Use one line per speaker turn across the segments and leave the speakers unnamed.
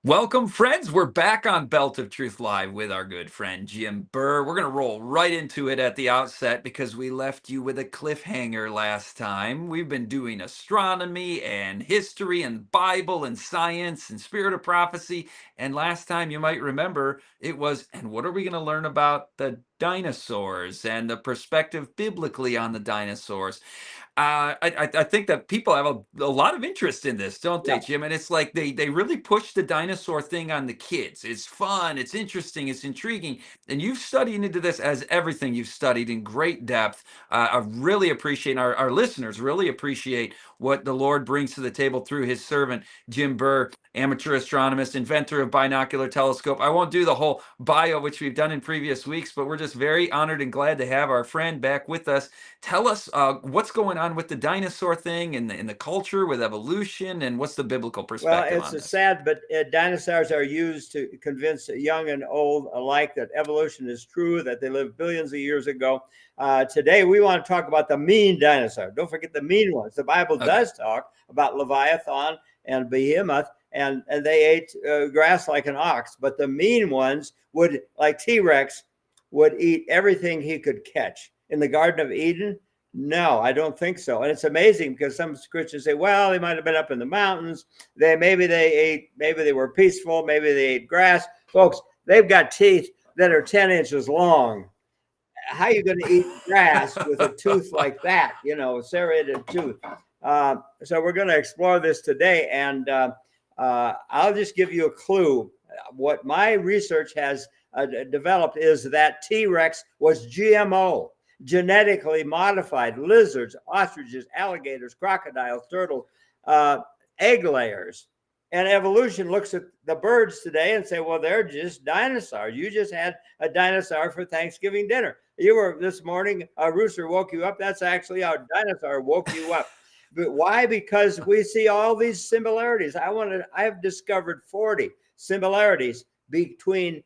Welcome, friends. We're back on Belt of Truth Live with our good friend Jim Burr. We're going to roll right into it at the outset because we left you with a cliffhanger last time. We've been doing astronomy and history and Bible and science and spirit of prophecy. And last time, you might remember, it was, and what are we going to learn about the dinosaurs and the perspective biblically on the dinosaurs? I think that people have a lot of interest in this, don't
Yeah.
they, Jim? And it's like they really push the dinosaur thing on the kids. It's fun, it's interesting, it's intriguing. And you've studied into this as everything you've studied in great depth. I really appreciate our listeners really appreciate what the Lord brings to the table through his servant, Jim Burr, amateur astronomist, inventor of binocular telescope. I won't do the whole bio, which we've done in previous weeks, but we're just very honored and glad to have our friend back with us. Tell us what's going on with the dinosaur thing and in the culture with evolution, and what's the biblical
Well,
perspective
it's
on
a
this?
sad, but dinosaurs are used to convince young and old alike that evolution is true, that they lived billions of years ago. Today, we want to talk about the mean dinosaur. Don't forget the mean ones. The Bible
Okay.
does talk about Leviathan and Behemoth, and they ate grass like an ox. But the mean ones would, like T-Rex, would eat everything he could catch. In the Garden of Eden, no, I don't think so. And it's amazing because some Christians say, well, they might have been up in the mountains. Maybe they were peaceful, maybe they ate grass. Folks, they've got teeth that are 10 inches long. How are you going to eat grass with a tooth like that? A serrated tooth. So we're going to explore this today, and I'll just give you a clue. What my research has developed is that T-Rex was GMO, genetically modified lizards, ostriches, alligators, crocodiles, turtles, egg layers. And evolution looks at the birds today and say, well, they're just dinosaurs. You just had a dinosaur for Thanksgiving dinner. You were this morning, a rooster woke you up. That's actually how a dinosaur woke you up. But why? Because we see all these similarities. I've discovered 40 similarities between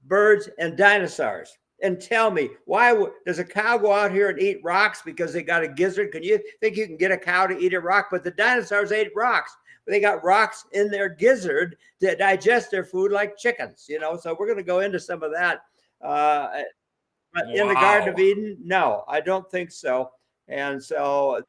birds and dinosaurs. And tell me, why does a cow go out here and eat rocks because they got a gizzard? Can you think you can get a cow to eat a rock? But the dinosaurs ate rocks. They got rocks in their gizzard to digest their food like chickens, So we're going to go into some of that. But in the Garden of
Wow.
Eden, no, I don't think so. And so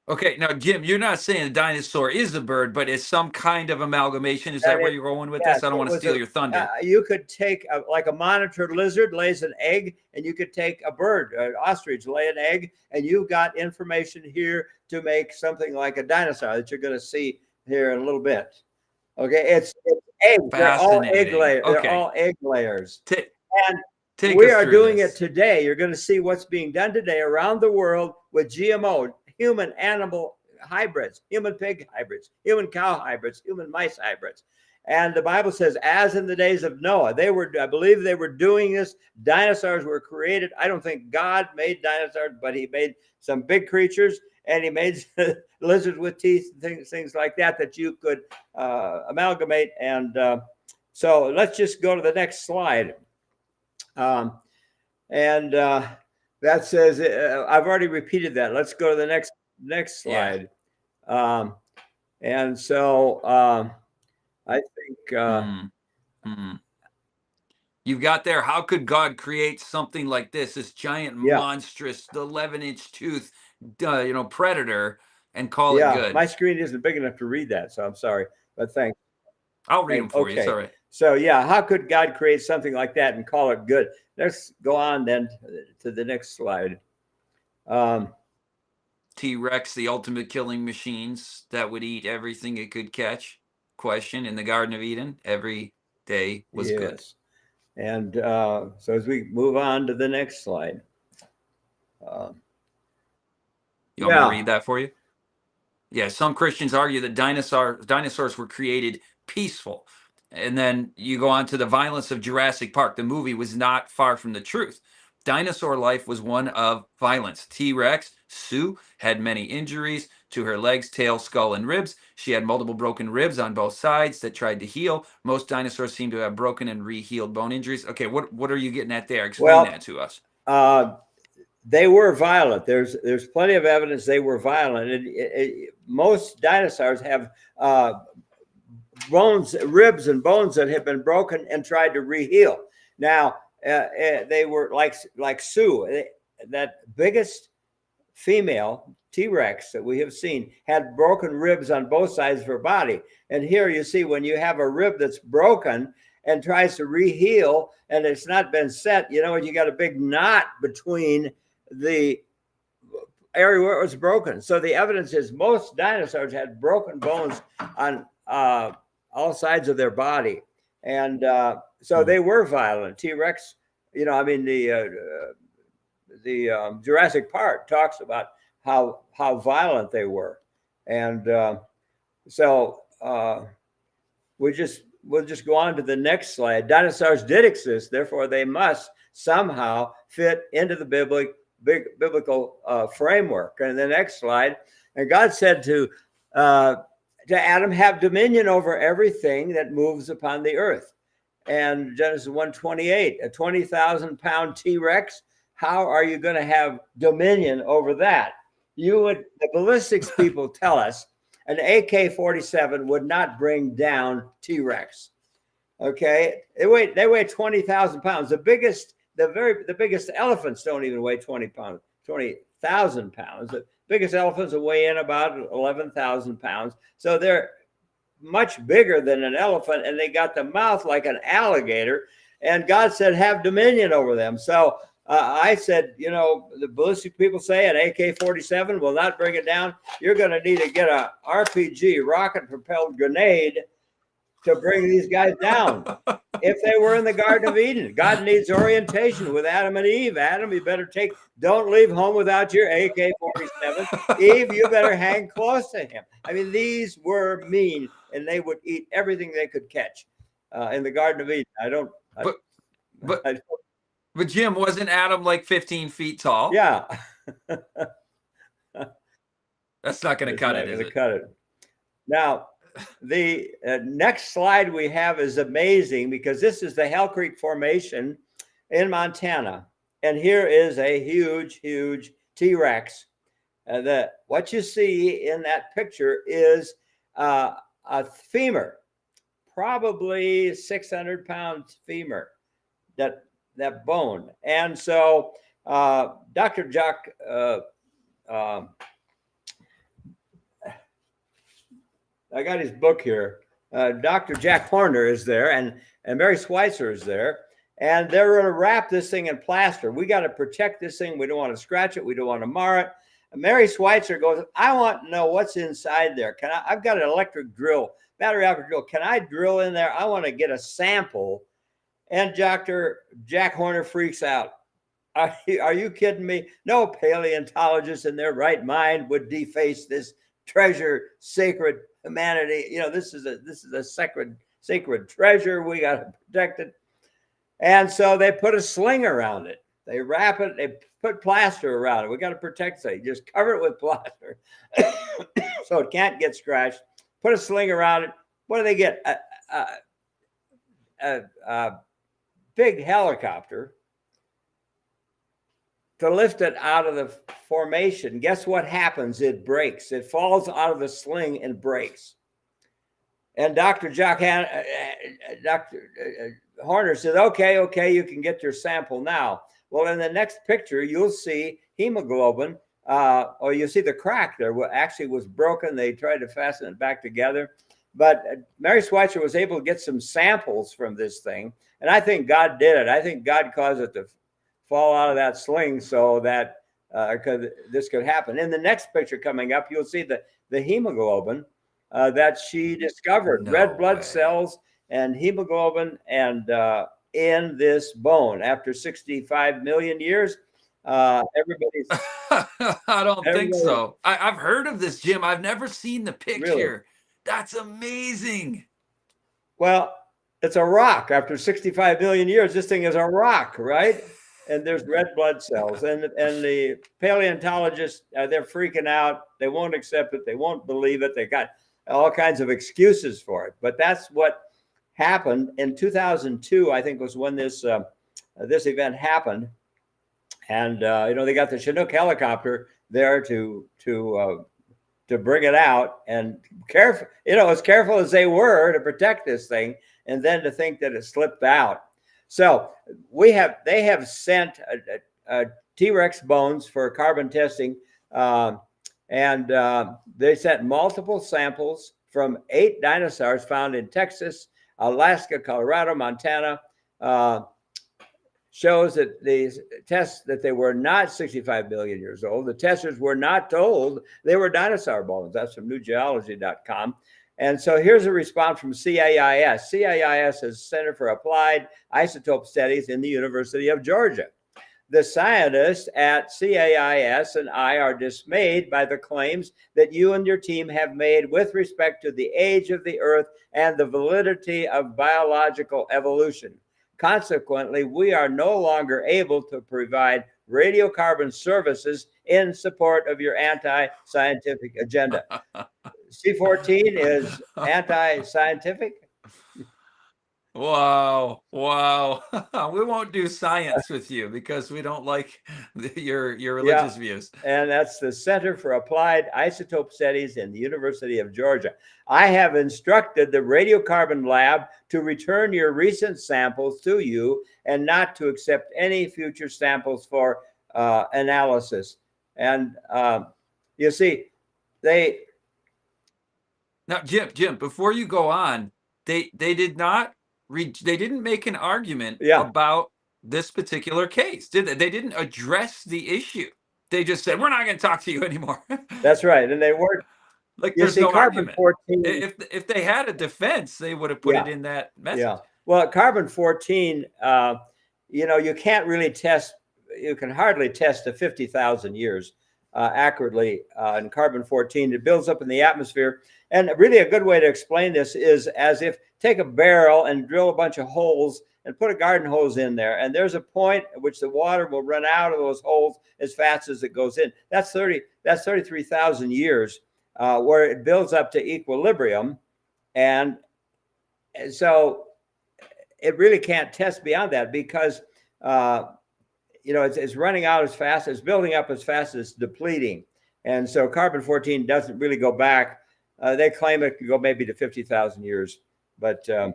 Okay, now Jim, you're not saying a dinosaur is a bird, but it's some kind of amalgamation. Is
And
that where
it,
you're going with
yes,
this? I don't
it
want to
was
steal your thunder.
you could take like a monitor lizard lays an egg, and you could take a bird, an ostrich, lay an egg, and you've got information here to make something like a dinosaur that you're going to see here in a little bit. Okay, it's eggs. They're all egg
Fascinating.
layer. They're
Okay,
all egg layers,
Ta
and
take
we
us
are
through
doing it
this.
today. You're going to see what's being done today around the world with GMO, human animal hybrids, human pig hybrids, human cow hybrids, human mice hybrids. And the Bible says, as in the days of Noah, I believe they were doing this. Dinosaurs were created. I don't think God made dinosaurs, but he made some big creatures, and he made lizards with teeth, things like that you could amalgamate. And so let's just go to the next slide. And that says, I've already repeated that. Let's go to the next
Yeah.
slide. And so I think,
Hmm. Hmm. You've got there, how could God create something like this giant,
yeah,
monstrous, the 11-inch tooth, predator, and call it
yeah,
good?
my screen isn't big enough to read that, so I'm sorry, but thanks.
I'll read them for you. It's
Okay,
all right.
so yeah, how could God create something like that and call it good? Let's go on then to the next slide. Um,
T-Rex, the ultimate killing machines that would eat everything it could catch. Question in the Garden of Eden, every day was good.
yes, and so as we move on to the next slide. Uh,
You want me to
yeah,
read that for you? Yeah, some Christians argue that dinosaurs were created peaceful. And then you go on to the violence of Jurassic Park. The movie was not far from the truth. Dinosaur life was one of violence. T Rex, Sue, had many injuries to her legs, tail, skull, and ribs. She had multiple broken ribs on both sides that tried to heal. Most dinosaurs seem to have broken and re-healed bone injuries. Okay, what are you getting at there? Explain
well,
that to us.
uh, they were violent. There's plenty of evidence they were violent. Most dinosaurs have bones, ribs and bones that had been broken and tried to reheal. Now, they were like Sue, that biggest female T-Rex that we have seen had broken ribs on both sides of her body. And here you see when you have a rib that's broken and tries to reheal and it's not been set, you know, you got a big knot between the area where it was broken. So the evidence is most dinosaurs had broken bones on all sides of their body. And so they were violent. T-Rex, you know, I mean, the Jurassic Park talks about how violent they were. And so we'll just go on to the next slide. Dinosaurs did exist, therefore they must somehow fit into the biblical framework. And the next slide, and God said to Adam, have dominion over everything that moves upon the earth. And Genesis 1:28, a 20,000-pound T-Rex, how are you going to have dominion over that? The ballistics people tell us an AK-47 would not bring down T-Rex. Okay, they weigh 20,000 pounds. The biggest elephants don't even weigh 20,000 pounds. The biggest elephants will weigh in about 11,000 pounds. So they're much bigger than an elephant, and they got the mouth like an alligator. And God said, have dominion over them. So I said, you know, the ballistic people say an AK-47 will not bring it down. You're going to need to get a RPG, rocket-propelled grenade, to bring these guys down. If they were in the Garden of Eden, God needs orientation with Adam and Eve. Adam, you better don't leave home without your AK-47. Eve, you better hang close to him. I mean, these were mean, and they would eat everything they could catch in the Garden of Eden.
But Jim, wasn't Adam like 15 feet tall?
Yeah.
That's not going to cut it, is it?
Cut it. Now, the next slide we have is amazing because this is the Hell Creek Formation in Montana. And here is a huge, huge T-Rex. What you see in that picture is a femur, probably 600-pound femur, that bone. And so Dr. Jack, I got his book here. Dr. Jack Horner is there, and Mary Schweitzer is there. And they're going to wrap this thing in plaster. We got to protect this thing. We don't want to scratch it. We don't want to mar it. And Mary Schweitzer goes, I want to know what's inside there. I've got an electric drill, battery operated drill. Can I drill in there? I want to get a sample. And Dr. Jack Horner freaks out. Are you kidding me? No paleontologist in their right mind would deface this treasure, sacred humanity. You know, this is a sacred treasure. We got to protect it. And so they put a sling around it. They wrap it. They put plaster around it. We got to protect it. You just cover it with plaster so it can't get scratched. Put a sling around it. What do they get? A big helicopter to lift it out of the formation. Guess what happens? It breaks. It falls out of the sling and breaks. And Dr. Horner said, okay, you can get your sample now. Well, in the next picture, you'll see hemoglobin, or you'll see the crack there actually was broken. They tried to fasten it back together. But Mary Schweitzer was able to get some samples from this thing. And I think God did it. I think God caused it to fall out of that sling so that this could happen. In the next picture coming up, you'll see the hemoglobin that she discovered, red blood cells and hemoglobin, and in this bone. After 65 million years, everybody's...
I don't think so. I've heard of this, Jim. I've never seen the picture.
Really?
That's amazing.
Well, it's a rock. After 65 million years, this thing is a rock, right? And there's red blood cells. And the paleontologists, they're freaking out. They won't accept it. They won't believe it. They got all kinds of excuses for it. But that's what happened in 2002, I think, was when this event happened. And they got the Chinook helicopter there to to bring it out, and careful, as careful as they were to protect this thing, and then to think that it slipped out. So they have sent a T-Rex bones for carbon testing, and they sent multiple samples from 8 dinosaurs found in Texas, Alaska, Colorado, Montana. Shows that these tests that they were not 65 million years old. The testers were not told they were dinosaur bones. That's from newgeology.com. And so here's a response from CAIS. CAIS is Center for Applied Isotope Studies in the University of Georgia. The scientists at CAIS and I are dismayed by the claims that you and your team have made with respect to the age of the Earth and the validity of biological evolution. Consequently, we are no longer able to provide radiocarbon services in support of your anti-scientific agenda. C14 is anti-scientific?
Wow. We won't do science with you because we don't like your religious views.
And that's the Center for Applied Isotope Studies in the University of Georgia. I have instructed the radiocarbon lab to return your recent samples to you and not to accept any future samples for analysis. And you see,
now, Jim, before you go on, they didn't make an argument about this particular case, did they? They didn't address the issue. They just said, we're not going to talk to you anymore.
That's right. And they weren't.
Like, there's no
carbon
argument.
14.
If they had a defense, they would have put it in that message.
Yeah. Well, carbon 14, you can't really test. You can hardly test to 50,000 years accurately in carbon 14. It builds up in the atmosphere. And really a good way to explain this is as if take a barrel and drill a bunch of holes and put a garden hose in there. And there's a point at which the water will run out of those holes as fast as it goes in. That's 33,000 years where it builds up to equilibrium. And so it really can't test beyond that because, it's running out as fast, it's building up as fast as it's depleting. And so carbon 14 doesn't really go back. They claim it could go maybe to 50,000 years. But so,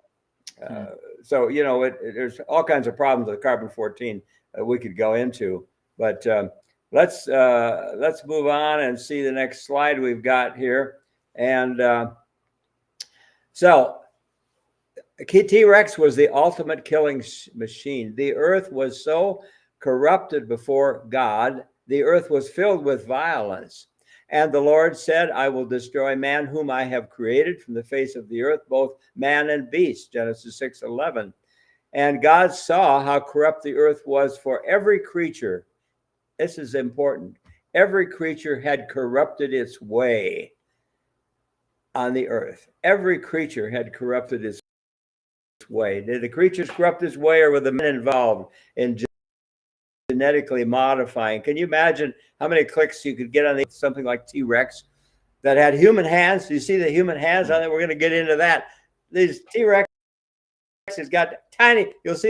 there's all kinds of problems with carbon 14 we could go into. But let's move on and see the next slide we've got here. And so T-Rex was the ultimate killing machine. The earth was so corrupted before God. The earth was filled with violence. And the Lord said, I will destroy man whom I have created from the face of the earth, both man and beast, Genesis 6:11. And God saw how corrupt the earth was, for every creature. This is important. Every creature had corrupted its way on the earth. Every creature had corrupted its way. Did the creatures corrupt its way, or were the men involved in genetically modifying? Can you imagine how many clicks you could get on something like T-Rex that had human hands? You see the human hands on it? We're going to get into that. These T-Rex has got tiny, you'll see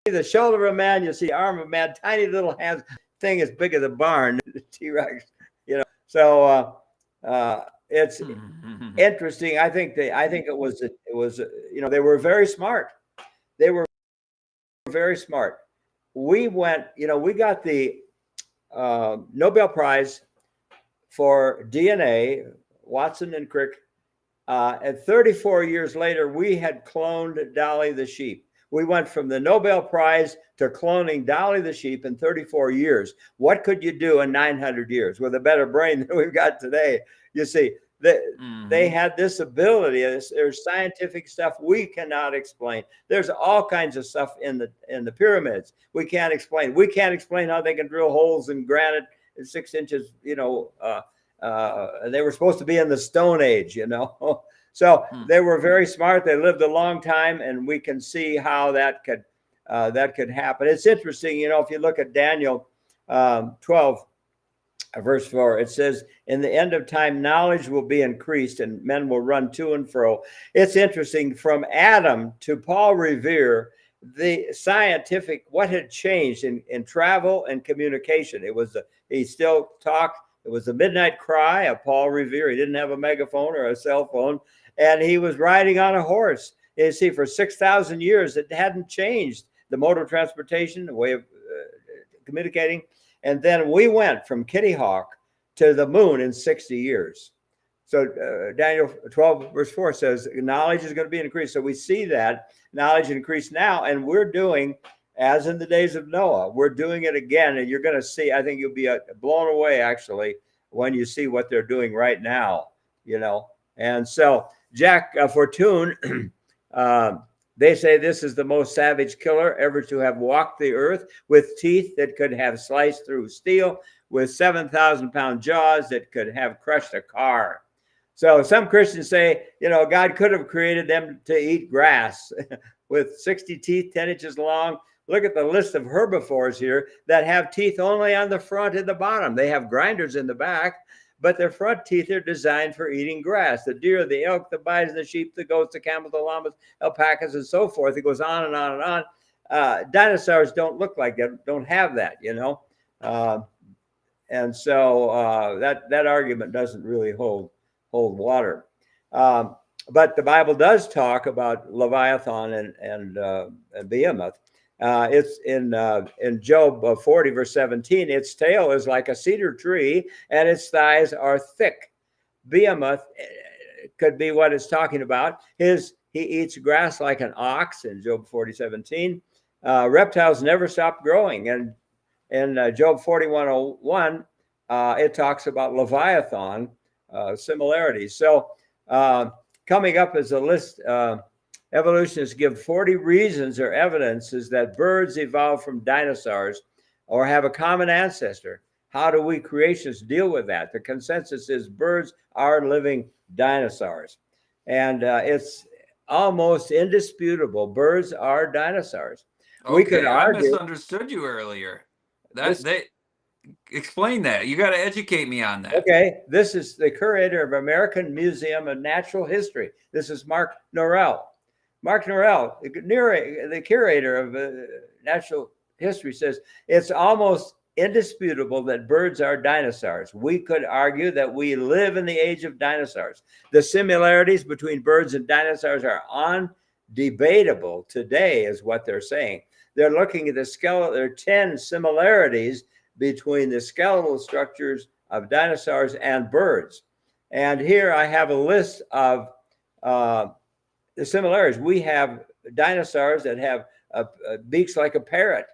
the shoulder of a man, you'll see the arm of a man, tiny little hands, thing as big as a barn, the T-Rex, So it's interesting. I think it was, they were very smart. They were very smart. We went, we got the Nobel Prize for DNA, Watson and Crick. And 34 years later, we had cloned Dolly the sheep. We went from the Nobel Prize to cloning Dolly the sheep in 34 years. What could you do in 900 years with a better brain than we've got today? You see, they had this ability. There's scientific stuff we cannot explain. There's all kinds of stuff in the pyramids we can't explain. We can't explain how they can drill holes in granite 6 inches. They were supposed to be in the Stone Age. So they were very smart. They lived a long time, and we can see how that could happen. It's interesting, if you look at Daniel 12. Verse 4, it says, in the end of time, knowledge will be increased and men will run to and fro. It's interesting, from Adam to Paul Revere, the scientific, what had changed in travel and communication. He still talked It was the midnight cry of Paul Revere. He didn't have a megaphone or a cell phone, and he was riding on a horse. You see, for 6,000 years, it hadn't changed the mode of transportation, the way of communicating. And then we went from Kitty Hawk to the moon in 60 years. So Daniel 12 verse 4 says knowledge is going to be increased. So we see that knowledge increase now, and we're doing, as in the days of Noah, we're doing it again. And you're going to see, I think you'll be blown away actually when you see what they're doing right now, you know. And so Jack Fortune, they say this is the most savage killer ever to have walked the earth, with teeth that could have sliced through steel, with 7,000-pound jaws that could have crushed a car. So some Christians say, you know, God could have created them to eat grass with 60 teeth, 10 inches long. Look at the list of herbivores here that have teeth only on the front and the bottom. They have grinders in the back, but their front teeth are designed for eating grass. The deer, the elk, the bison, the sheep, the goats, the camels, the llamas, alpacas, and so forth. It goes on and on and on. Dinosaurs don't look like that, don't have that, you know. And so that argument doesn't really hold water. But the Bible does talk about Leviathan and Behemoth. It's in Job 40 verse 17. Its tail is like a cedar tree, and its thighs are thick. Behemoth could be what it's talking about. He eats grass like an ox in Job 40:17. Reptiles never stop growing, and in Job 41:01, it talks about Leviathan. Similarities. So coming up as a list, evolutionists give 40 reasons or evidences that birds evolved from dinosaurs or have a common ancestor. How do we creationists deal with that? The consensus is birds are living dinosaurs. And it's almost indisputable. Birds are dinosaurs.
Okay, we could argue, I misunderstood you earlier. Explain that. You got to educate me on that.
Okay, this is the curator of American Museum of Natural History. This is Mark Norell. Mark Norell, the curator of natural history, says it's almost indisputable that birds are dinosaurs. We could argue that we live in the age of dinosaurs. The similarities between birds and dinosaurs are undebatable today, is what they're saying. They're looking at the skeleton. There are 10 similarities between the skeletal structures of dinosaurs and birds. And here I have a list of the similarities. We have dinosaurs that have beaks like a parrot.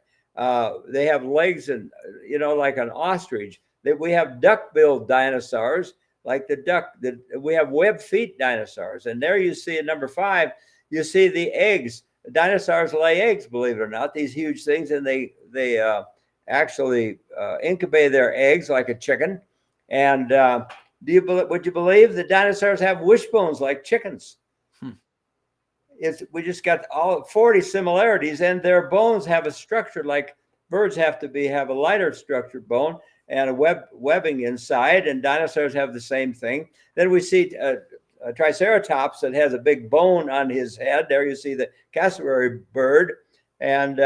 They have legs and, you know, like an ostrich. We have duck-billed dinosaurs, like the duck. We have web feet dinosaurs. And there you see at number 5, you see the eggs. Dinosaurs lay eggs, believe it or not, these huge things, and they actually incubate their eggs like a chicken. And would you believe the dinosaurs have wishbones like chickens? We just got all 40 similarities, and their bones have a structure like birds have a lighter structured bone and a webbing inside, and dinosaurs have the same thing. Then we see a triceratops that has a big bone on his head. There you see the cassowary bird. And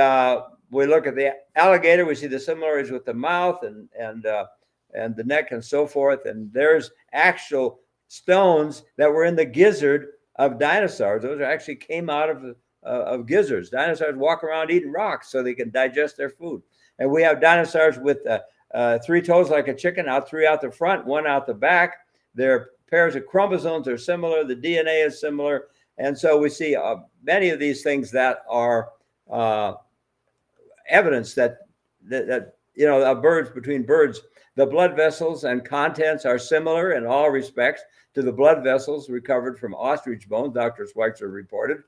we look at the alligator, we see the similarities with the mouth and the neck and so forth. And there's actual stones that were in the gizzard of dinosaurs. Those actually came out of gizzards. Dinosaurs walk around eating rocks so they can digest their food. And we have dinosaurs with 3 toes like a chicken, 3 out the front, 1 out the back. Their pairs of chromosomes are similar. The DNA is similar. And so we see many of these things that are evidence that you know, birds, between birds, the blood vessels and contents are similar in all respects to the blood vessels recovered from ostrich bones, Dr. Schweitzer reported.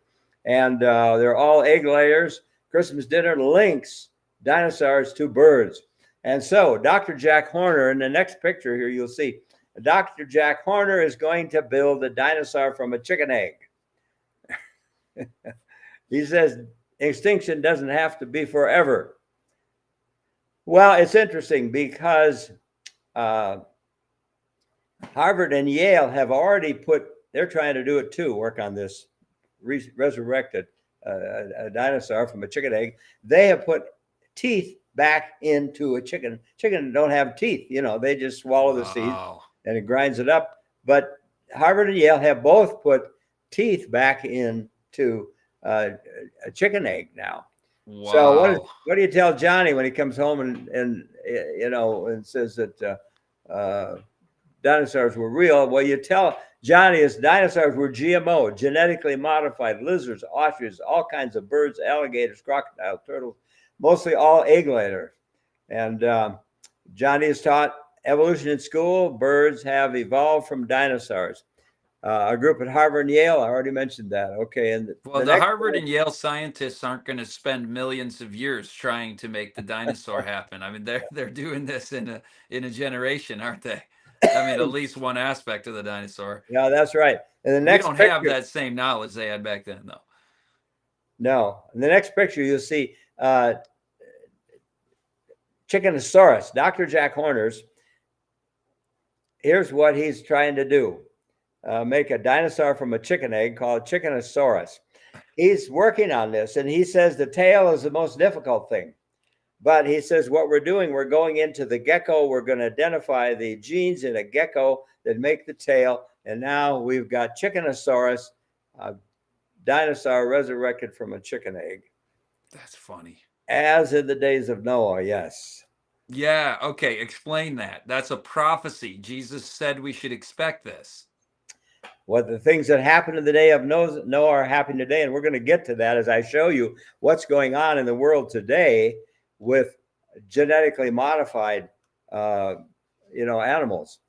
And they're all egg layers. Christmas dinner links dinosaurs to birds. And so Dr. Jack Horner, in the next picture here, you'll see Dr. Jack Horner is going to build a dinosaur from a chicken egg. He says extinction doesn't have to be forever. Well, it's interesting because Harvard and Yale have already they're trying to do it too, work on this, resurrected a dinosaur from a chicken egg. They have put teeth back into a chicken. Chicken don't have teeth, they just swallow the seed
Wow.
and it grinds it up. But Harvard and Yale have both put teeth back into a chicken egg now. So
Wow.
what do you tell Johnny when he comes home and says that dinosaurs were real? Well, you tell Johnny is dinosaurs were GMO, genetically modified lizards, ostriches, all kinds of birds, alligators, crocodiles, turtles, mostly all egg layers. And Johnny is taught evolution in school. Birds have evolved from dinosaurs. A group at Harvard and Yale, I already mentioned that. Okay, and
Well,
the
the
next
Harvard
one,
and Yale scientists aren't going to spend millions of years trying to make the dinosaur happen. I mean, they're doing this in a generation, aren't they? I mean, at least one aspect of the dinosaur.
yeah, that's right. And the
We
next
don't have
picture,
that same knowledge they had back then, though.
no, in the next picture you'll see Chickenosaurus, Dr. Jack Horner's. Here's what he's trying to do: make a dinosaur from a chicken egg called Chickenosaurus. He's working on this, and he says the tail is the most difficult thing. But he says what we're doing, we're going into the gecko. We're going to identify the genes in a gecko that make the tail. And now we've got Chickenosaurus, a dinosaur resurrected from a chicken egg.
That's funny.
As in the days of Noah, yes.
Yeah. Okay. Explain that. That's a prophecy. Jesus said we should expect this.
What the things that happened in the day of Noah are happening today. And we're going to get to that as I show you what's going on in the world today with genetically modified, animals.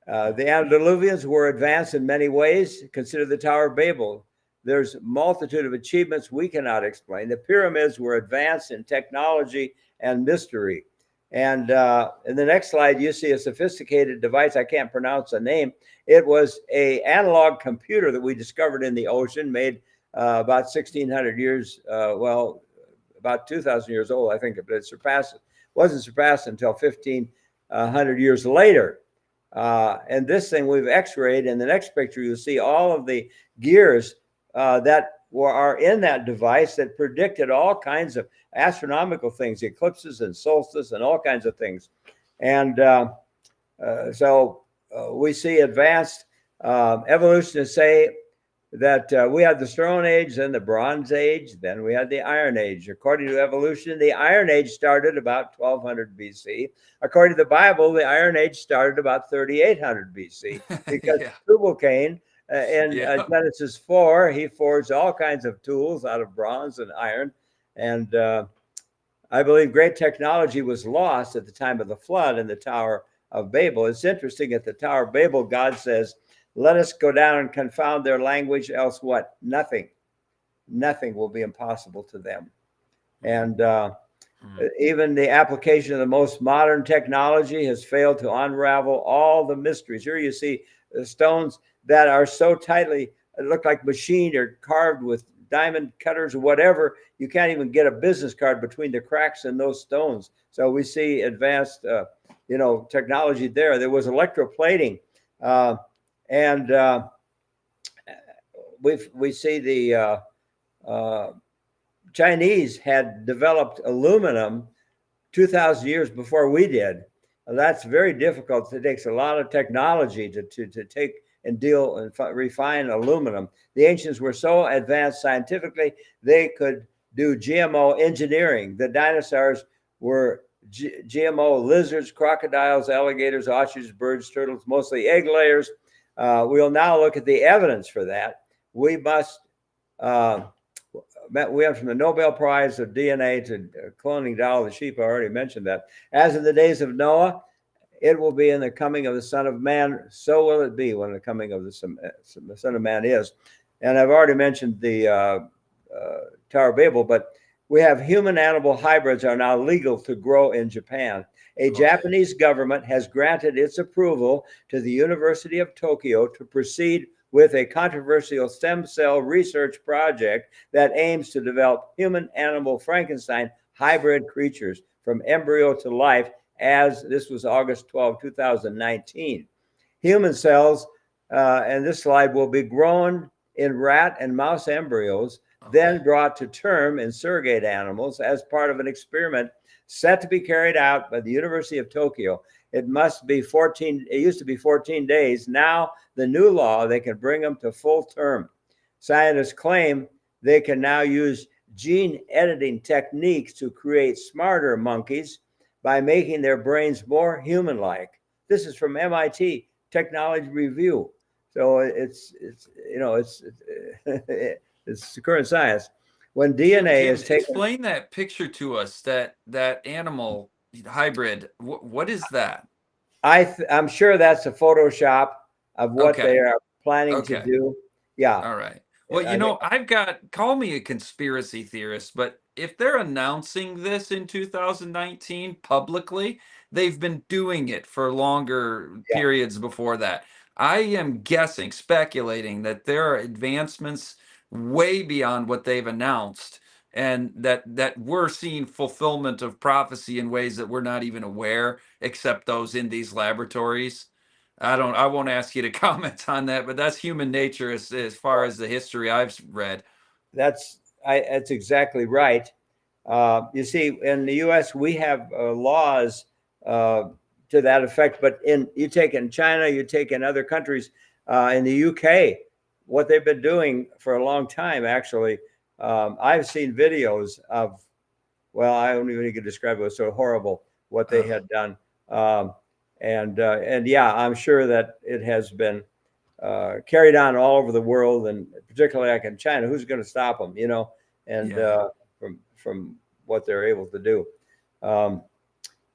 The antediluvians were advanced in many ways. Consider the Tower of Babel. There's a multitude of achievements we cannot explain. The pyramids were advanced in technology and mystery. And in the next slide, you see a sophisticated device. I can't pronounce the name. It was an analog computer that we discovered in the ocean, made about 1,600 years, about 2,000 years old, I think. But it wasn't surpassed until 1,500 years later. And this thing we've x-rayed. In the next picture, you'll see all of the gears that are in that device that predicted all kinds of astronomical things, eclipses and solstice and all kinds of things. And so we see advanced evolutionists say that we had the Stone Age, then the Bronze Age, then we had the Iron Age. According to evolution, the Iron Age started about 1200 BC. According to the Bible, the Iron Age started about 3800 BC because
Yeah.
Tubal-Cain in
Yeah.
Genesis 4, he forged all kinds of tools out of bronze and iron. And I believe great technology was lost at the time of the flood in the Tower of Babel. It's interesting, at the Tower of Babel, God says, let us go down and confound their language, else what? Nothing will be impossible to them. And even the application of the most modern technology has failed to unravel all the mysteries. Here you see the stones that are so tightly, look like machined or carved with diamond cutters or whatever. You can't even get a business card between the cracks in those stones. So we see advanced, technology there. There was electroplating, and we see the Chinese had developed aluminum 2,000 years before we did. That's very difficult. It takes a lot of technology to take and deal and refine aluminum. The ancients were so advanced scientifically, they could do GMO engineering. The dinosaurs were GMO lizards, crocodiles, alligators, ostriches, birds, turtles, mostly egg layers. We'll now look at the evidence for that. We must, we have from the Nobel Prize of DNA to cloning doll the sheep. I already mentioned that. As in the days of Noah, it will be in the coming of the Son of Man. So will it be when the coming of the Son of Man is. And I've already mentioned the Tower of Babel, but we have human animal hybrids are now legal to grow in Japan. A Japanese government has granted its approval to the University of Tokyo to proceed with a controversial stem cell research project that aims to develop human animal Frankenstein hybrid creatures from embryo to life, as this was August 12, 2019. Human cells, and this slide, will be grown in rat and mouse embryos then
Okay.
brought to term in surrogate animals as part of an experiment set to be carried out by the University of Tokyo. It must be 14, it used to be 14 days. Now, the new law, they can bring them to full term. Scientists claim they can now use gene editing techniques to create smarter monkeys by making their brains more human like. This is from MIT Technology Review. So it's you know it's the current science. When DNA
Jim,
is taken,
explain that picture to us. That animal hybrid. What is that?
I'm sure that's a Photoshop of what they
Okay.
are planning to
Okay.
do. Yeah,
All right. Well,
I think
I've got, call me a conspiracy theorist, but if they're announcing this in 2019 publicly, they've been doing it for longer
yeah,
periods before that. I am guessing, speculating that there are advancements way beyond what they've announced, and that we're seeing fulfillment of prophecy in ways that we're not even aware, except those in these laboratories. I won't ask you to comment on that, but that's human nature as far as the history I've read.
that's that's exactly right. You see, in the U.S., we have laws uh, to that effect. But you take in China, you take in other countries, in the UK, what they've been doing for a long time, actually. I've seen videos of, well, I don't even need to describe it. It was so horrible what they
Uh,
had done. Um, and yeah, I'm sure that it has been carried on all over the world, and particularly like in China. Who's going to stop them? And
yeah.
from what they're able to do. Um,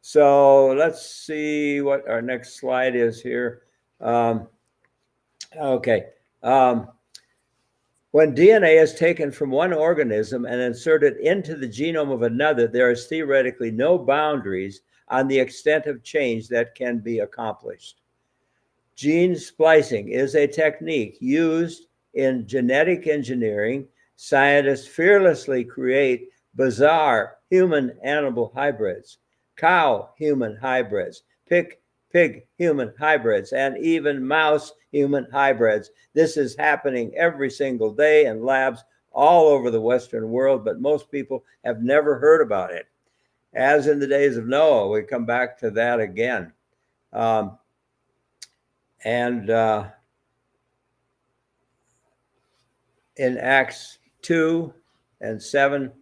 so let's see what our next slide is here. Um, okay. Um, when DNA is taken from one organism and inserted into the genome of another, there is theoretically no boundaries on the extent of change that can be accomplished. Gene splicing is a technique used in genetic engineering. Scientists fearlessly create bizarre human animal hybrids, cow human hybrids, pig human hybrids, and even mouse human hybrids. This is happening every single day in labs all over the Western world, but most people have never heard about it. As in the days of Noah, we come back to that again. Um, and in Acts 2 and 7,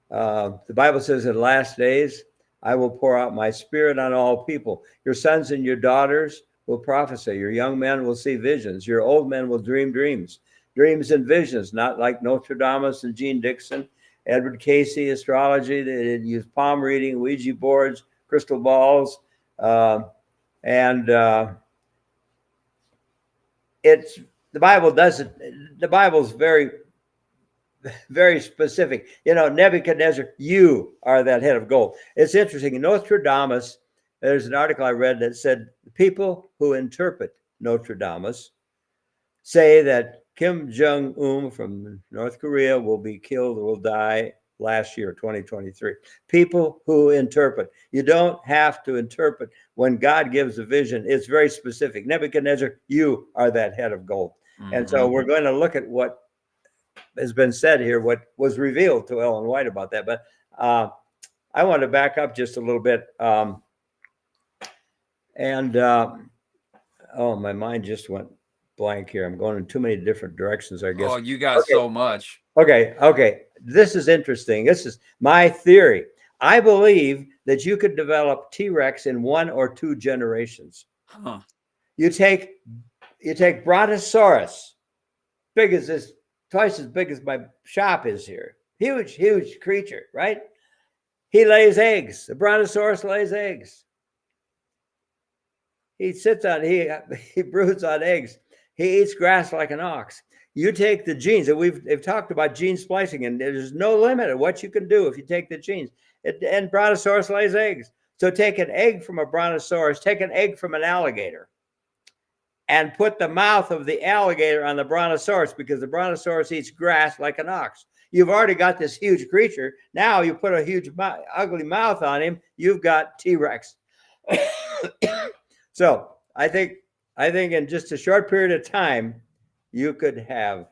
the Bible says, in last days, I will pour out my spirit on all people. Your sons and your daughters will prophesy. Your young men will see visions. Your old men will dream dreams. Dreams and visions, not like Nostradamus and Gene Dixon, Edward Casey, astrology. They use palm reading, Ouija boards, crystal balls. And it's the Bible doesn't, the Bible's very specific. Nebuchadnezzar, you are that head of gold. It's interesting. In Nostradamus, there's an article I read that said the people who interpret Nostradamus say that Kim Jong-un from North Korea will be killed or will die last year, 2023. People who interpret. You don't have to interpret. When God gives a vision, it's very specific. Nebuchadnezzar, you are that head of gold. And so
Hmm.
we're going to look at what has been said here, what was revealed to Ellen White about that. But I want to back up just a little bit. And oh, my mind just went blank here. I'm going in too many different directions, I
Oh,
guess.
you got
Okay,
so much.
okay. This is interesting. This is my theory. I believe that you could develop T-Rex in 1 or 2 generations.
Huh.
You take Brontosaurus, big as this, twice as big as my shop is here. Huge creature, right? He lays eggs. The Brontosaurus lays eggs. He sits on, he broods on eggs. He eats grass like an ox. You take the genes, and we've talked about gene splicing, and there's no limit of what you can do if you take the genes. And Brontosaurus lays eggs. So take an egg from a Brontosaurus, take an egg from an alligator, and put the mouth of the alligator on the Brontosaurus, because the Brontosaurus eats grass like an ox. You've already got this huge creature. Now you put a huge, ugly mouth on him. You've got T-Rex. So I think in just a short period of time, you could have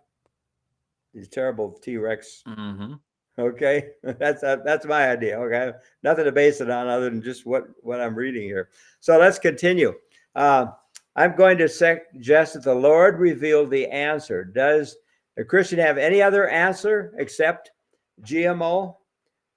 these terrible T-Rex.
Hmm.
Okay, that's my idea. Okay, nothing to base it on other than just what I'm reading here. So let's continue. Uh, I'm going to suggest that the Lord revealed the answer. Does a Christian have any other answer except GMO?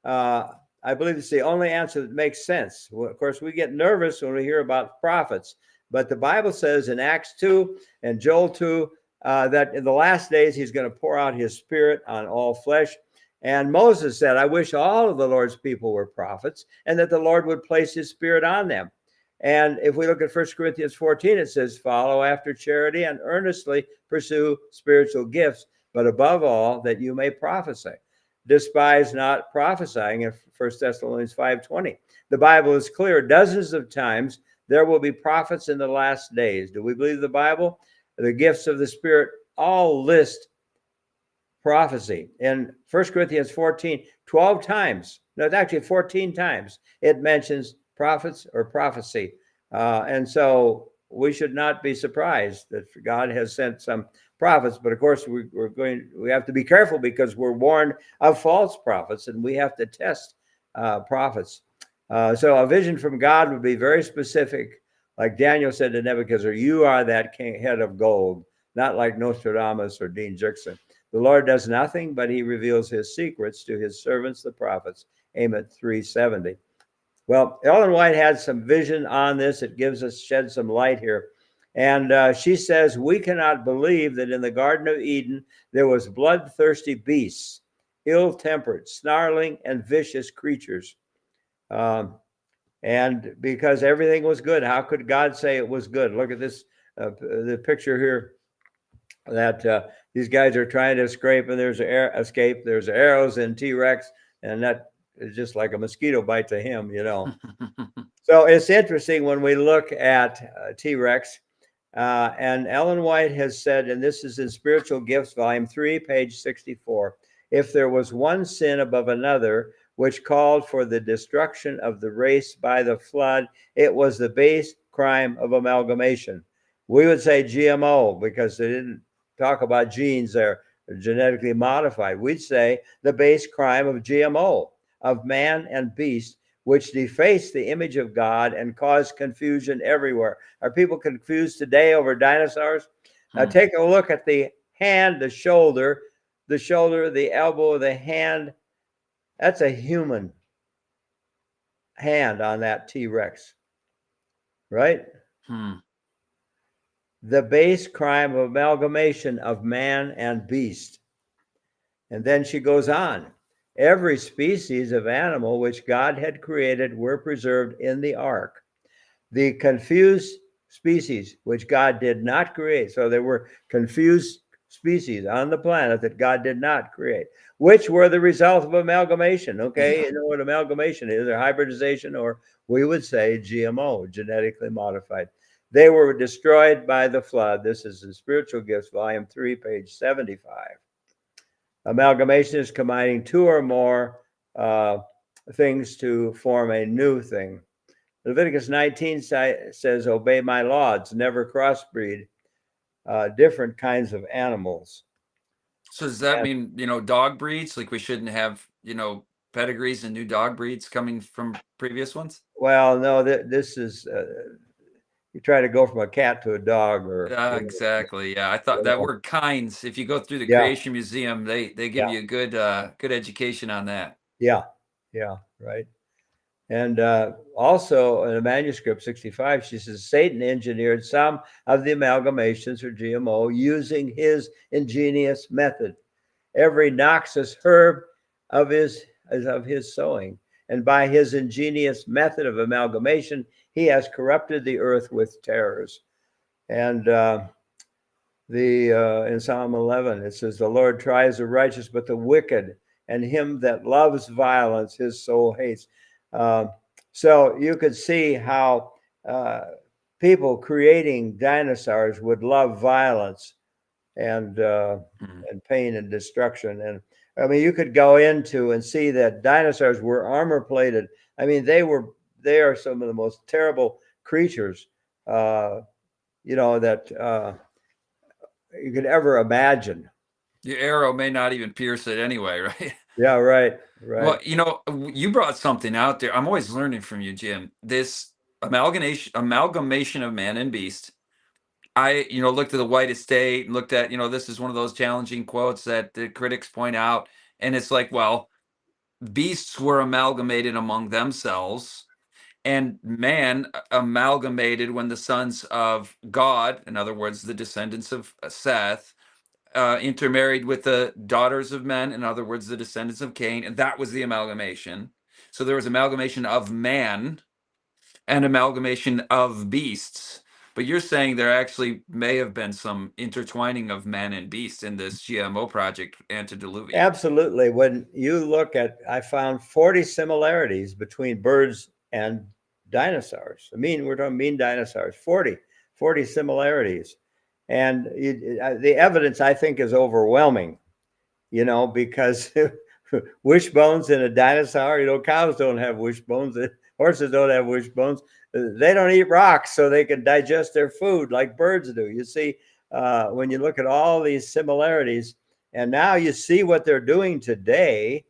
Uh, I believe it's the only answer that makes sense. Well, of course, we get nervous when we hear about prophets, but the Bible says in Acts 2 and Joel 2 that in the last days he's going to pour out his spirit on all flesh. And Moses said, I wish all of the Lord's people were prophets and that the Lord would place his spirit on them. And if we look at 1 Corinthians 14, it says, follow after charity and earnestly pursue spiritual gifts, but above all, that you may prophesy. Despise not prophesying in 1 Thessalonians 5:20. The Bible is clear dozens of times there will be prophets in the last days. Do we believe the Bible? The gifts of the Spirit all list prophecy. In 1 Corinthians 14, 12 times, no, it's actually 14 times, it mentions prophets or prophecy. And so we should not be surprised that God has sent some prophets, but of course we have to be careful because we're warned of false prophets and we have to test prophets. So a vision from God would be very specific, like Daniel said to Nebuchadnezzar, you are that king, head of gold, not like Nostradamus or Dean Jixon. The Lord does nothing, but he reveals his secrets to his servants, the prophets. Amos 3:70. Well, Ellen White had some vision on this. It shed some light here. And she says, we cannot believe that in the Garden of Eden, there was bloodthirsty beasts, ill-tempered, snarling, and vicious creatures. And because everything was good, how could God say it was good? Look at this, the picture here that these guys are trying to escape, and there's escape. There's arrows in T-Rex, and that is just like a mosquito bite to him, you know. So it's interesting when we look at T-Rex, and Ellen White has said, and this is in Spiritual Gifts, Volume 3, page 64, if there was one sin above another, which called for the destruction of the race by the flood, it was the base crime of amalgamation. We would say GMO because they didn't talk about genes there, genetically modified. We'd say the base crime of GMO, of man and beast, which deface the image of God and cause confusion everywhere. Are people confused today over dinosaurs? Now take a look at the hand, the shoulder, the elbow, the hand. That's a human hand on that T-Rex, right? The base crime of amalgamation of man and beast. And then she goes on. Every species of animal which God had created were preserved in the ark. The confused species which God did not create, so there were confused species on the planet that God did not create, which were the result of amalgamation. Okay, you know what amalgamation is, or hybridization, or we would say GMO, genetically modified. They were destroyed by the flood. This is in Spiritual Gifts, Volume 3, page 75. Amalgamation is combining two or more things to form a new thing. Leviticus 19 says, obey my laws, never crossbreed different kinds of animals.
So does that mean, dog breeds? Like we shouldn't have, pedigrees and new dog breeds coming from previous ones?
Well, no, this is, you try to go from a cat to a dog or.
Exactly. Yeah. I thought that word kinds, if you go through the
Yeah,
Creation Museum, they give
yeah,
you a good education on that.
yeah, yeah, right. And also in a manuscript 65, she says Satan engineered some of the amalgamations or GMO using his ingenious method. Every noxious herb is of his sowing. And by his ingenious method of amalgamation, he has corrupted the earth with terrors. And in Psalm 11, it says, the Lord tries the righteous, but the wicked, and him that loves violence, his soul hates. So you could see how people creating dinosaurs would love violence and pain and destruction. And I mean, you could go into and see that dinosaurs were armor plated. I mean, they are some of the most terrible creatures, that you could ever imagine.
Your arrow may not even pierce it anyway, right?
Yeah, right, right.
Well, you brought something out there. I'm always learning from you, Jim. This amalgamation of man and beast. I, looked at the white estate and looked at, this is one of those challenging quotes that the critics point out. And it's like, well, beasts were amalgamated among themselves, and man amalgamated when the sons of God, in other words, the descendants of Seth, intermarried with the daughters of men, in other words, the descendants of Cain, and that was the amalgamation. So there was amalgamation of man and amalgamation of beasts. But you're saying there actually may have been some intertwining of man and beast in this GMO project antediluvian.
Absolutely. When you look at, I found 40 similarities between birds and dinosaurs. We're talking mean dinosaurs, 40 similarities. And the evidence, I think, is overwhelming, because wishbones in a dinosaur, cows don't have wishbones, horses don't have wishbones. They don't eat rocks, so they can digest their food like birds do. You see, when you look at all these similarities, and now you see what they're doing today.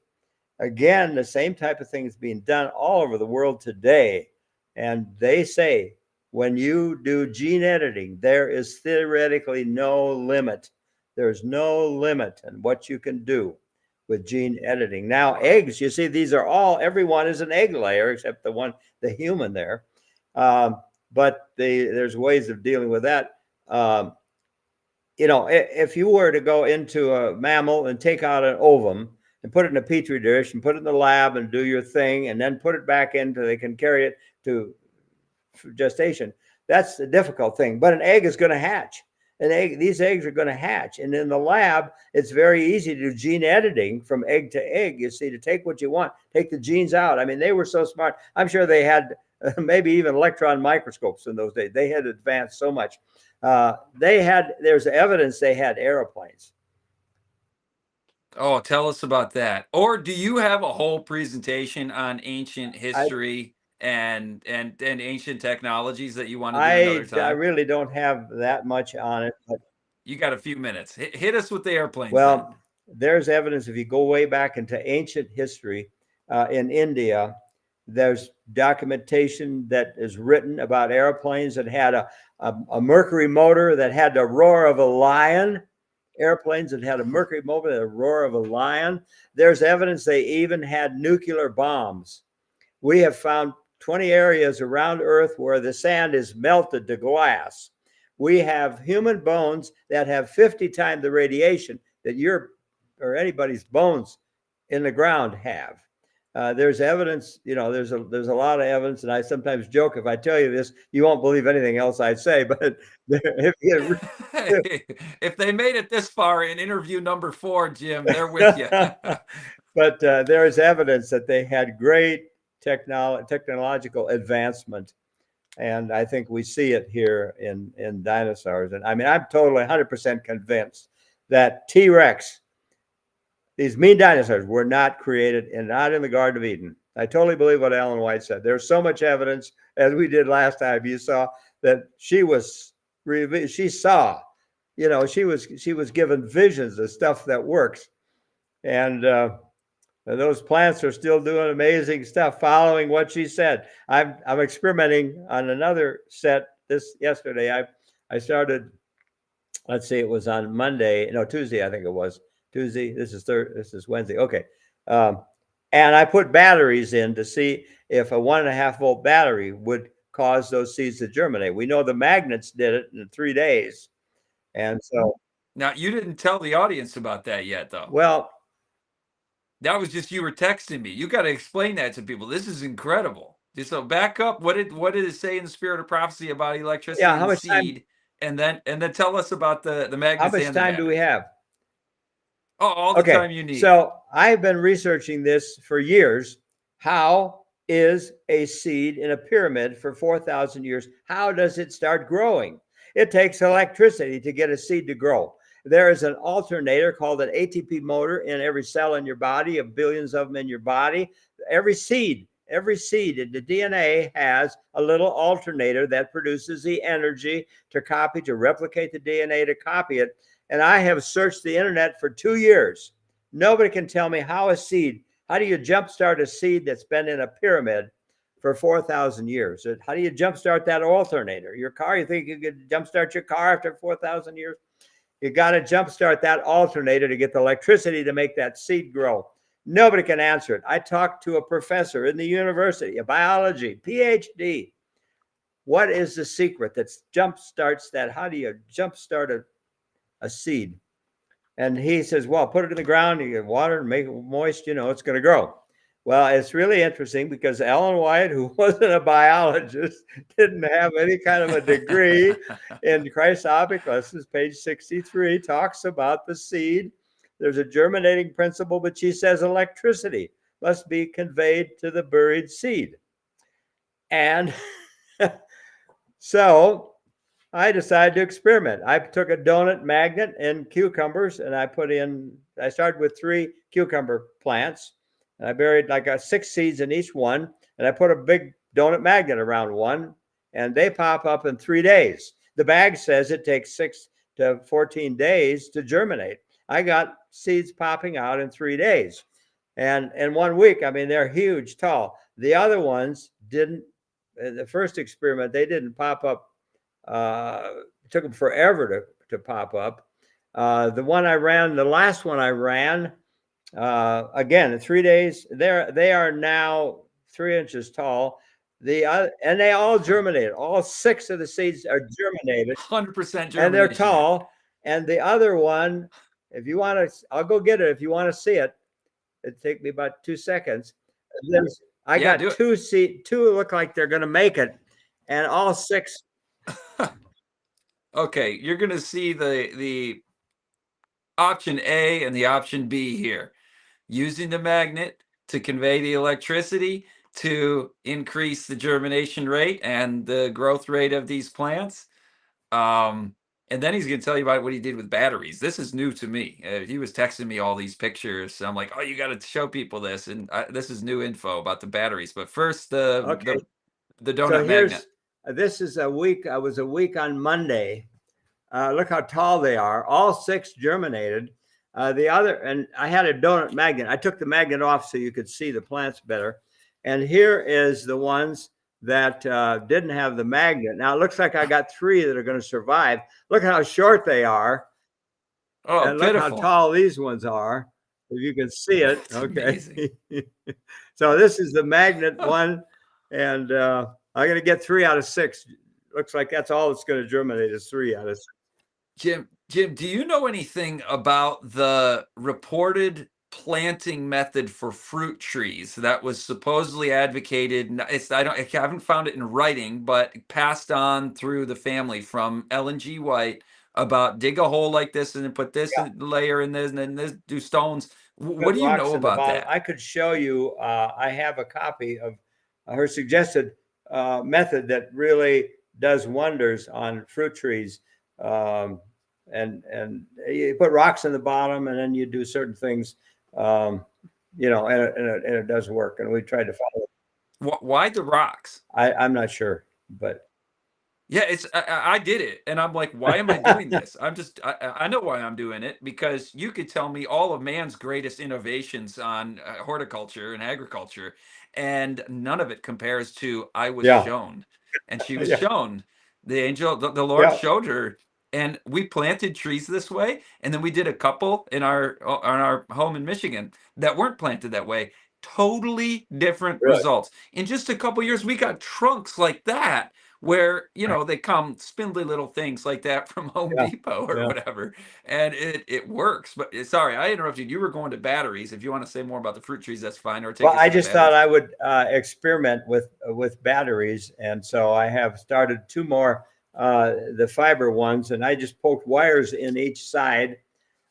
Again, the same type of thing is being done all over the world today. And they say when you do gene editing, there is theoretically no limit. There's no limit in what you can do with gene editing. Now, eggs, you see, everyone is an egg layer except the human there. But there's ways of dealing with that. If you were to go into a mammal and take out an ovum and put it in a petri dish and put it in the lab and do your thing and then put it back into, they can carry it to gestation. That's the difficult thing. But an egg is going to hatch. These eggs are going to hatch. And in the lab, it's very easy to do gene editing from egg to egg. You see, to take what you want, take the genes out. They were so smart. I'm sure they had maybe even electron microscopes in those days. They had advanced so much. There's evidence they had airplanes.
Oh, tell us about that. Or do you have a whole presentation on ancient history and ancient technologies that you want to do another
I
time?
really don't have that much on it, but
You got a few minutes. Hit us with the airplanes then.
well, there's evidence if you go way back into ancient history in India. There's documentation that is written about airplanes that had a mercury motor that had the roar of a lion. Airplanes that had a mercury motor, the roar of a lion. There's evidence they even had nuclear bombs. We have found 20 areas around Earth where the sand is melted to glass. We have human bones that have 50 times the radiation that your or anybody's bones in the ground have. There's evidence, there's a lot of evidence, and I sometimes joke, if I tell you this, you won't believe anything else I'd say. But
if they made it this far in interview number 4, Jim, they're with you.
But there is evidence that they had great technological advancement, and I think we see it here in dinosaurs. And I'm totally 100% convinced that T-Rex, these mean dinosaurs, were not created and not in the Garden of Eden. I totally believe what Ellen White said. There's so much evidence, as we did last time. You saw that she saw, she was given visions of stuff that works, and those plants are still doing amazing stuff, following what she said. I'm experimenting on another set yesterday. I started. Let's see, it was on Tuesday, I think it was. Tuesday. This is Wednesday. Okay. And I put batteries in to see if a 1.5 volt battery would cause those seeds to germinate. We know the magnets did it in 3 days. And so.
Now, you didn't tell the audience about that yet, though.
Well,
that was just you were texting me. You got to explain that to people. This is incredible. So back up. What did it say in the spirit of prophecy about electricity and the seed? And then tell us about the magnets.
How much time do we have?
Oh, all the time you need.
So I've been researching this for years. How is a seed in a pyramid for 4,000 years? How does it start growing? It takes electricity to get a seed to grow. There is an alternator called an ATP motor in every cell in your body, of billions of them in your body. Every seed in the DNA has a little alternator that produces the energy to replicate the DNA, to copy it. And I have searched the internet for 2 years. Nobody can tell me how do you jumpstart a seed that's been in a pyramid for 4,000 years? How do you jumpstart that alternator? Your car, you think you could jumpstart your car after 4,000 years? You got to jumpstart that alternator to get the electricity to make that seed grow. Nobody can answer it. I talked to a professor in the university of biology, PhD. What is the secret that jumpstarts that? How do you jumpstart a seed? And he says, well, put it in the ground, you get water and make it moist, it's going to grow. Well, it's really interesting because Ellen White, who wasn't a biologist, didn't have any kind of a degree in Chrysopic lessons, page 63, talks about the seed. There's a germinating principle, but she says electricity must be conveyed to the buried seed. And so I decided to experiment. I took a donut magnet and cucumbers, and I started with 3 cucumber plants. And I buried like 6 seeds in each one, and I put a big donut magnet around one, and they pop up in 3 days. The bag says it takes 6 to 14 days to germinate. I got seeds popping out in 3 days. And in 1 week, I mean, they're huge, tall. The other ones didn't, the first experiment, they didn't pop up. It took them forever to pop up. The last one I ran, again, in 3 days, they are now 3 inches tall. And they all germinated. All 6 of the seeds are germinated.
100% germination.
And they're tall. And the other one, if you want to, I'll go get it. If you want to see it, it'd take me about 2 seconds. I got 2 look like they're going to make it. And all 6.
Okay, you're going to see the option A and the option B here. Using the magnet to convey the electricity to increase the germination rate and the growth rate of these plants. And then he's going to tell you about what he did with batteries. This is new to me. He was texting me all these pictures. I'm like, oh, you got to show people this. And this is new info about the batteries. But first, the donut magnet.
This is a week. I was a week on Monday. Look how tall they are. All 6 germinated. And I had a donut magnet. I took the magnet off so you could see the plants better. And here is the ones that didn't have the magnet. Now it looks like I got 3 that are going to survive. Look at how short they are.
Oh,
and look how tall these ones are. If you can see it.
That's okay.
So this is the magnet one. And I'm going to get 3 out of 6. Looks like that's all it's going to germinate is 3 out of 6.
Jim, do you know anything about the reported planting method for fruit trees that was supposedly advocated? I haven't found it in writing, but passed on through the family from Ellen G. White about dig a hole like this and then put this layer in this and then this do stones. What do you know about that?
I could show you. I have a copy of her suggested method that really does wonders on fruit trees. And you put rocks in the bottom, and then you do certain things, and it does work. And we tried to follow it.
Why the rocks?
I'm not sure, but
yeah, I did it, and I'm like, why am I doing this? I know why I'm doing it, because you could tell me all of man's greatest innovations on horticulture and agriculture, and none of it compares to I was shown, and she was shown. The angel, the Lord showed her. And we planted trees this way, and then we did a couple on our home in Michigan that weren't planted that way. Totally different results. In just a couple years, we got trunks like that, where they come spindly little things like that from Home Depot or whatever, and it works. But sorry, I interrupted. You were going to batteries. If you want to say more about the fruit trees, that's fine. Or take.
Well, I just thought I would experiment with batteries, and so I have started 2 more. The fiber ones, and I just poked wires in each side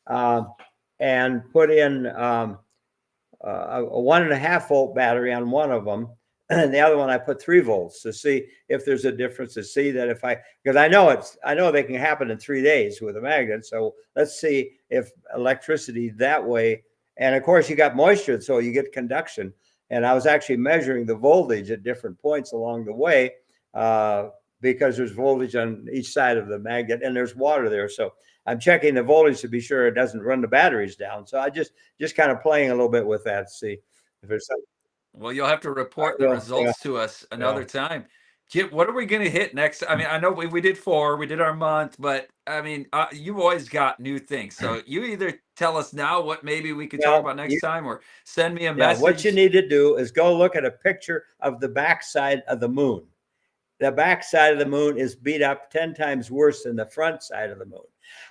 and put in a 1.5 volt battery on one of them, and the other one I put 3 volts to see if there's a difference. To see that because I know they can happen in 3 days with a magnet. So let's see if electricity that way, and of course you got moisture, so you get conduction. And I was actually measuring the voltage at different points along the way. Because there's voltage on each side of the magnet and there's water there. So I'm checking the voltage to be sure it doesn't run the batteries down. So I just kind of playing a little bit with that to see if there's something.
Well, you'll have to
I
report the
will. Yeah.
results to us
Yeah.
another time. Jim, what are we going to hit next? I mean, I know we did 4, we did our month, but I mean, you've always got new things. So you either tell us now what maybe we could talk
Well,
about next time, or send me a
yeah. What you
message.
need to do is go look at a picture of the backside of the moon. The back side of the moon is beat up 10 times worse than the front side of the moon.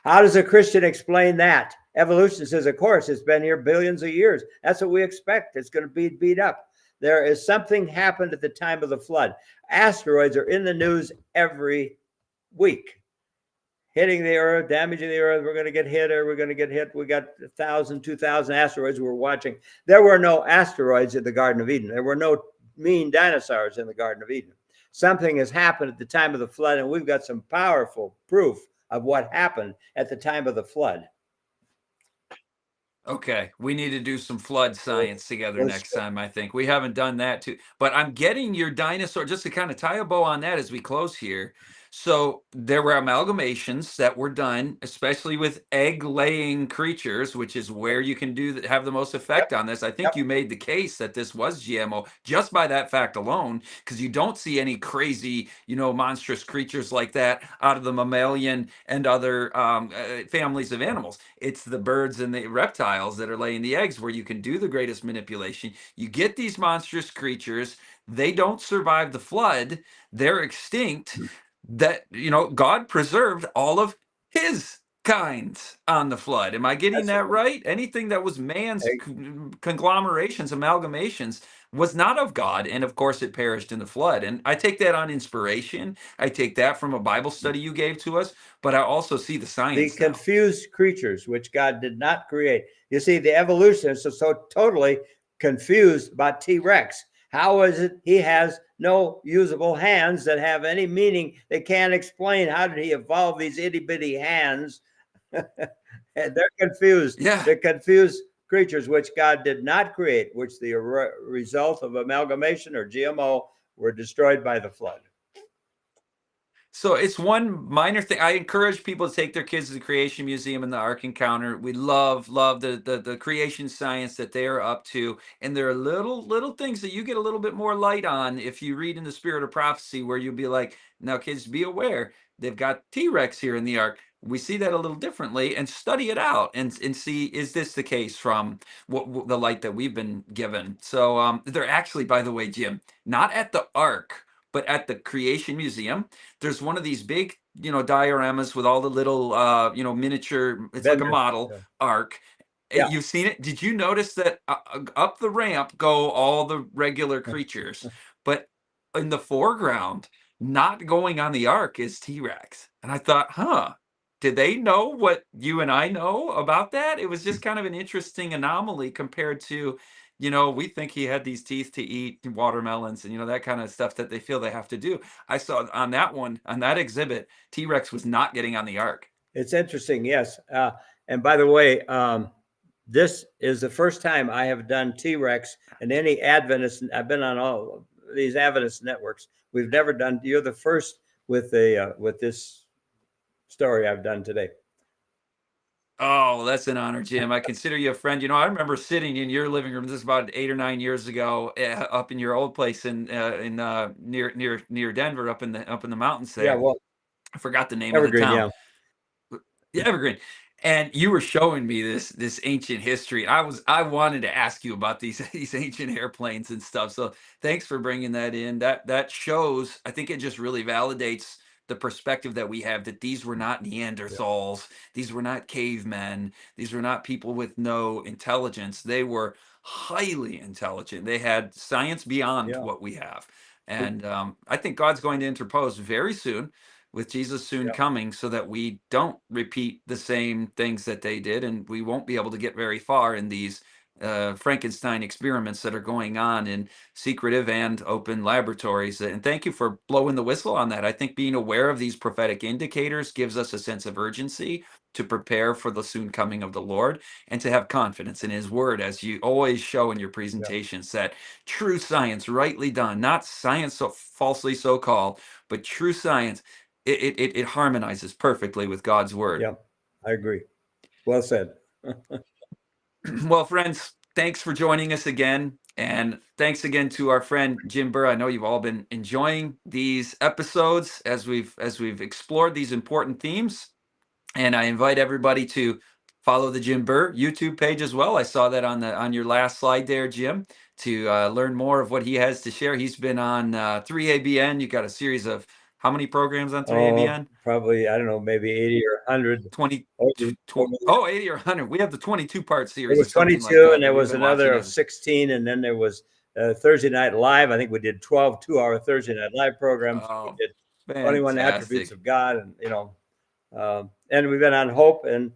How does a Christian explain that? Evolution says, of course, it's been here billions of years. That's what we expect. It's going to be beat up. There is something happened at the time of the flood. Asteroids are in the news every week, hitting the earth, damaging the earth. We're going to get hit, or we're going to get hit. We got 1,000, 2,000 asteroids we're watching. There were no asteroids in the Garden of Eden. There were no mean dinosaurs in the Garden of Eden. Something has happened at the time of the flood, and we've got some powerful proof of what happened at the time of the flood.
Okay, we need to do some flood science together next time, I think. We haven't done that too. But I'm getting your dinosaur, just to kind of tie a bow on that as we close here. So there were amalgamations that were done, especially with egg-laying creatures, which is where you can have the most
Yep.
effect on this. I think
Yep.
you made the case that this was GMO just by that fact alone, because you don't see any crazy, monstrous creatures like that out of the mammalian and other families of animals. It's the birds and the reptiles that are laying the eggs where you can do the greatest manipulation. You get these monstrous creatures, they don't survive the flood, they're extinct. That, God preserved all of his kinds on the flood. Am I getting
That's
that
right.
right? Anything that was man's conglomerations, amalgamations, was not of God. And of course, it perished in the flood. And I take that on inspiration. I take that from a Bible study you gave to us, but I also see the
The
science now.
confused creatures which God did not create. You see, the evolutionists are so totally confused about T-Rex. How is it he has no usable hands that have any meaning? They can't explain how did he evolve these itty bitty hands. And they're confused.
Yeah.
They're confused creatures which God did not create, which the result of amalgamation or GMO were destroyed by the flood.
So it's one minor thing. I encourage people to take their kids to the Creation Museum and the Ark Encounter. We love the creation science that they are up to, and there are little things that you get a little bit more light on if you read in the Spirit of Prophecy, where you'll be like, "Now, kids, be aware they've got T-Rex here in the Ark." We see that a little differently, and study it out and see, is this the case from the light that we've been given. So they're actually, by the way, Jim, not at the Ark, but at the Creation Museum. There's one of these big, dioramas with all the little, miniature, it's like a model arc.
Yeah.
You've seen it. Did you notice that up the ramp go all the regular creatures, but in the foreground, not going on the ark, is T-Rex? And I thought, did they know what you and I know about that? It was just kind of an interesting anomaly compared to, we think he had these teeth to eat watermelons and, that kind of stuff that they feel they have to do. I saw on that exhibit, T-Rex was not getting on the ark.
It's interesting, yes. And by the way, this is the first time I have done T-Rex and any Adventist. I've been on all these Adventist networks. We've never done. You're the first with this story I've done today.
Oh, that's an honor, Jim. I consider you a friend. I remember sitting in your living room. This is about 8 or 9 years ago, up in your old place in near Denver, up in the mountains there.
Yeah, well,
I forgot the name of the
Evergreen,
town.
yeah.
Yeah, Evergreen. And you were showing me this ancient history. I wanted to ask you about these these ancient airplanes and stuff. So thanks for bringing that in. That shows. I think it just really validates the perspective that we have, that these were not Neanderthals, these were not cavemen, these were not people with no intelligence. They were highly intelligent. They had science beyond what we have. And I think God's going to interpose very soon, with Jesus soon coming, so that we don't repeat the same things that they did, and we won't be able to get very far in these Frankenstein experiments that are going on in secretive and open laboratories. And thank you for blowing the whistle on that. I think being aware of these prophetic indicators gives us a sense of urgency to prepare for the soon coming of the Lord, and to have confidence in his word, as you always show in your presentations, that true science, rightly done, not science so falsely so called, but true science, it harmonizes perfectly with God's word.
Yeah, I agree. Well said.
Well, friends, thanks for joining us again. And thanks again to our friend Jim Burr. I know you've all been enjoying these episodes as we've explored these important themes. And I invite everybody to follow the Jim Burr YouTube page as well. I saw that on your last slide there, Jim, to learn more of what he has to share. He's been on 3ABN. You got a series of how many programs on
Oh,
3ABN?
probably, I don't know, maybe 80 or 100.
20,
Over, over,
oh, 80 or 100. We have the 22-part
there
series or
was
something like
22,
that
and there
we've
was
been watching
another of
as
16, and then there was Thursday Night Live. I think we did 12 2-hour Thursday Night Live programs. We
oh,
did 21 Attributes
fantastic.
of God, and and we've been on Hope, and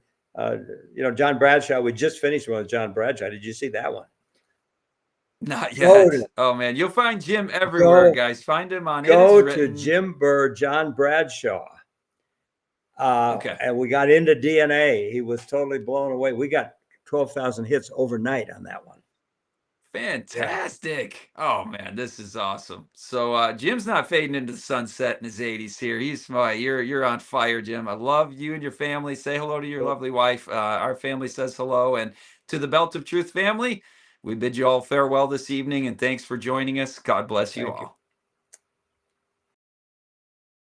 John Bradshaw. We just finished one with John Bradshaw. Did you see that one?
Not
Go
yet. Oh man, you'll find Jim everywhere,
go
guys. Find him on It Is
go to
Written.
Jim Burr, John Bradshaw.
Okay.
And we got into DNA. He was totally blown away. We got 12,000 hits overnight on that one. Yeah.
Fantastic. Oh man, this is awesome. So Jim's not fading into the sunset in his 80s here. You're on fire, Jim. I love you and your family. Say hello to your lovely wife. Our family says hello. And to the Belt of Truth family, we bid you all farewell this evening and thanks for joining us. God bless you
Thank you.
all.